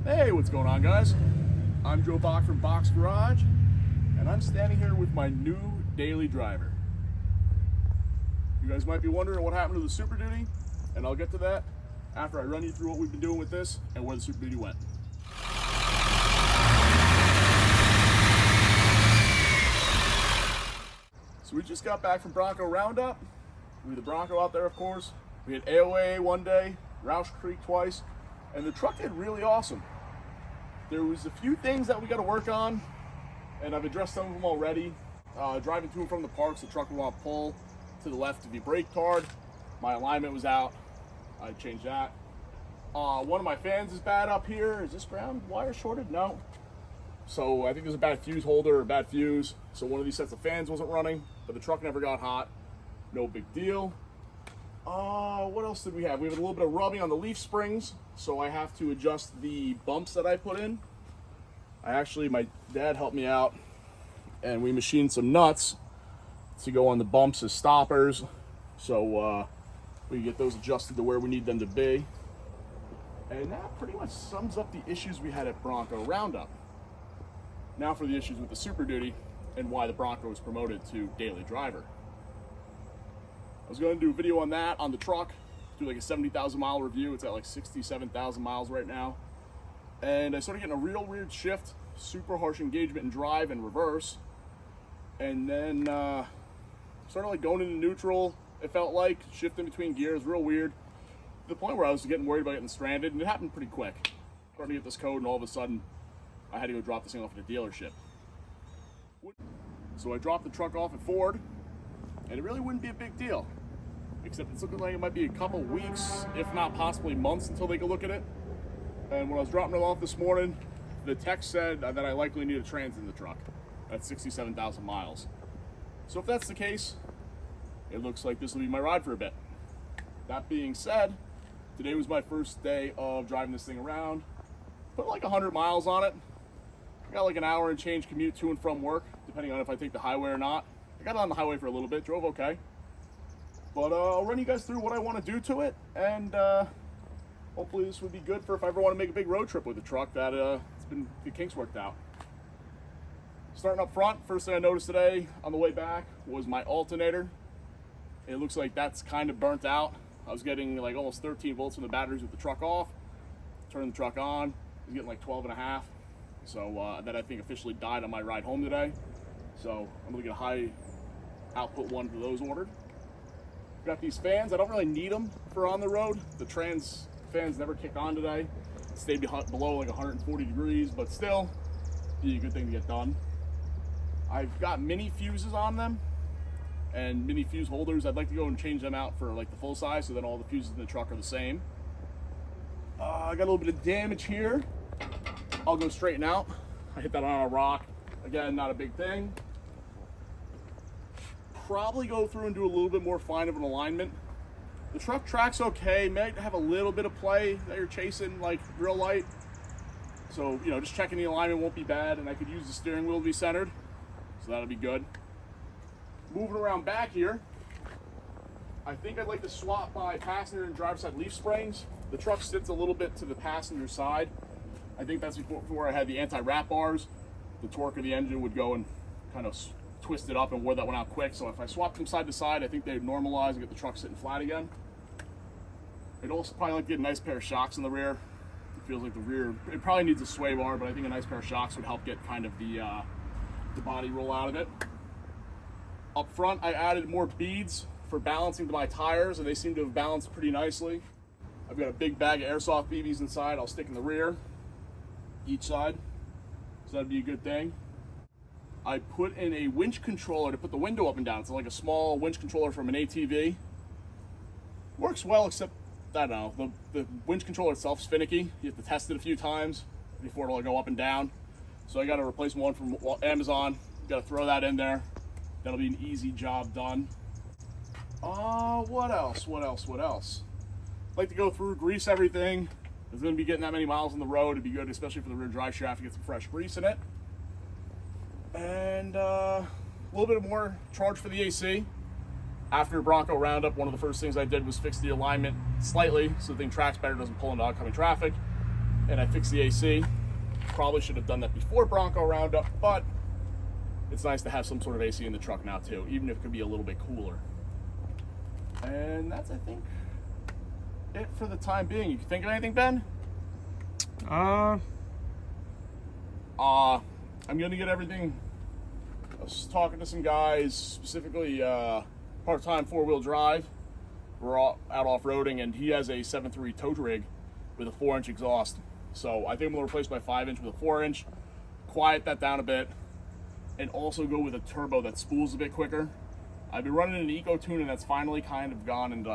Hey, what's going on, guys? I'm Joe Bach from Bach's Garage, and I'm standing here with my new daily driver. You guys might be wondering what happened to the Super Duty, and I'll get to that after I run you through what we've been doing with this and where the Super Duty went. So we just got back from Bronco Roundup. We had the Bronco out there, of course. We had AOAA one day, Rausch Creek twice, and the truck did really awesome. There was a few things that we got to work on, and I've addressed some of them already. Driving to and from the parks, the truck would want to pull to the left to be brake hard. My alignment was out. I changed that. One of my fans is bad up here. Is this ground wire shorted? No. So I think there's a bad fuse holder or a bad fuse. So one of these sets of fans wasn't running, but the truck never got hot. No big deal. What else did we have? We have a little bit of rubbing on the leaf springs, so I have to adjust the bumps that I put in. My dad helped me out, and we machined some nuts to go on the bumps as stoppers, so we can get those adjusted to where we need them to be. And that pretty much sums up the issues we had at Bronco Roundup. Now for the issues with the Super Duty and why the Bronco was promoted to daily driver. I was going to do a video on that, on the truck, do like a 70,000 mile review. It's at like 67,000 miles right now. And I started getting a real weird shift, super harsh engagement in drive and reverse. And then started like going into neutral. It felt like shifting between gears, real weird. To the point where I was getting worried about getting stranded, and it happened pretty quick. Starting to get this code, and all of a sudden, I had to go drop this thing off at a dealership. So I dropped the truck off at Ford, and it really wouldn't be a big deal. Except it's looking like it might be a couple weeks, if not possibly months, until they can look at it. And when I was dropping it off this morning, the tech said that I likely need a trans in the truck at 67,000 miles. So if that's the case, it looks like this will be my ride for a bit. That being said, today was my first day of driving this thing around. Put like 100 miles on it. I got like an hour and change commute to and from work, depending on if I take the highway or not. I got on the highway for a little bit, drove okay. But I'll run you guys through what I want to do to it, and hopefully this would be good for if I ever want to make a big road trip with the truck that it's been the kinks worked out. Starting up front, first thing I noticed today on the way back was my alternator. It looks like that's kind of burnt out. I was getting like almost 13 volts from the batteries with the truck off. Turning the truck on, I was getting like 12 and a half. So that I think officially died on my ride home today. So I'm gonna get a high output one for those ordered. Got these fans. I don't really need them for on the road. The trans fans never kick on today. Stayed below like 140 degrees, but still, be a good thing to get done. I've got mini fuses on them and mini fuse holders. I'd like to go and change them out for like the full size, so then all the fuses in the truck are the same. I got a little bit of damage here. I'll go straighten out. I hit that on a rock. Again, not a big thing. Probably go through and do a little bit more fine of an alignment. The truck tracks okay, might have a little bit of play that you're chasing like real light. So, you know, just checking the alignment won't be bad, and I could use the steering wheel to be centered. So that'll be good. Moving around back here, I think I'd like to swap my passenger and driver side leaf springs. The truck sits a little bit to the passenger side. I think that's before I had the anti-wrap bars. The torque of the engine would go and kind of twist it up and wore that one out quick. So if I swapped them side to side, I think they'd normalize and get the truck sitting flat again. I'd also probably like to get a nice pair of shocks in the rear. It feels like the rear, it probably needs a sway bar, but I think a nice pair of shocks would help get kind of the body roll out of it. Up front, I added more beads for balancing to my tires, and they seem to have balanced pretty nicely. I've got a big bag of airsoft BBs inside. I'll stick in the rear, each side, so that'd be a good thing. I put in a winch controller to put the window up and down. It's like a small winch controller from an ATV. Works well, except, I don't know, the winch controller itself is finicky. You have to test it a few times before it'll go up and down. So I got a replacement one from Amazon. Got to throw that in there. That'll be an easy job done. What else? I'd like to go through, grease everything. There's going to be getting that many miles on the road. It'd be good, especially for the rear drive shaft, to get some fresh grease in it. And a little bit more charge for the AC. After Bronco Roundup, one of the first things I did was fix the alignment slightly so the thing tracks better, doesn't pull into oncoming traffic. and I fixed the AC. Probably should have done that before Bronco Roundup, but it's nice to have some sort of AC in the truck now too, even if it could be a little bit cooler. And that's, I think, it for the time being. You think of anything, Ben? I'm gonna get everything. I was talking to some guys, specifically part-time four-wheel drive. We're all out off-roading, and he has a 7.3 tow rig with a 4-inch exhaust. So I think I'm gonna replace my 5-inch with a 4-inch, quiet that down a bit, and also go with a turbo that spools a bit quicker. I've been running an eco tune, and that's finally kind of gone and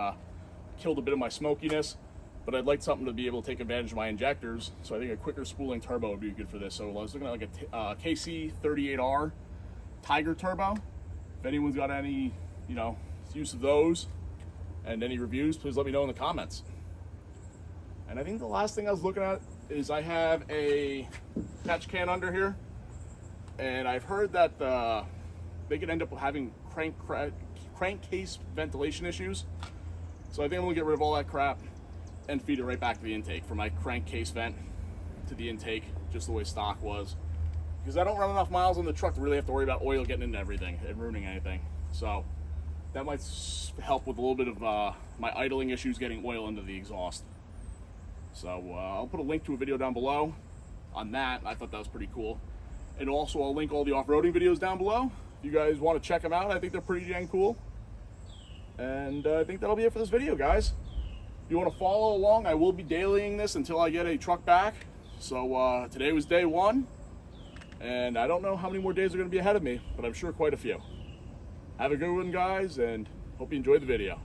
killed a bit of my smokiness, but I'd like something to be able to take advantage of my injectors, so I think a quicker spooling turbo would be good for this. So I was looking at like a KC38R Tiger turbo. If anyone's got any, use of those and any reviews, please let me know in the comments. And I think the last thing I was looking at is I have a catch can under here, and I've heard that they could end up having crankcase ventilation issues. So I think I'm gonna get rid of all that crap and feed it right back to the intake, for my crankcase vent to the intake, just the way stock was. Because I don't run enough miles on the truck to really have to worry about oil getting into everything and ruining anything. So that might help with a little bit of my idling issues getting oil into the exhaust. So I'll put a link to a video down below on that. I thought that was pretty cool. And also I'll link all the off-roading videos down below. If you guys want to check them out, I think they're pretty dang cool. And I think that'll be it for this video, guys. If you want to follow along, I will be dailying this until I get a truck back. So today was day 1, and I don't know how many more days are going to be ahead of me, but I'm sure quite a few. Have a good one, guys, and hope you enjoyed the video.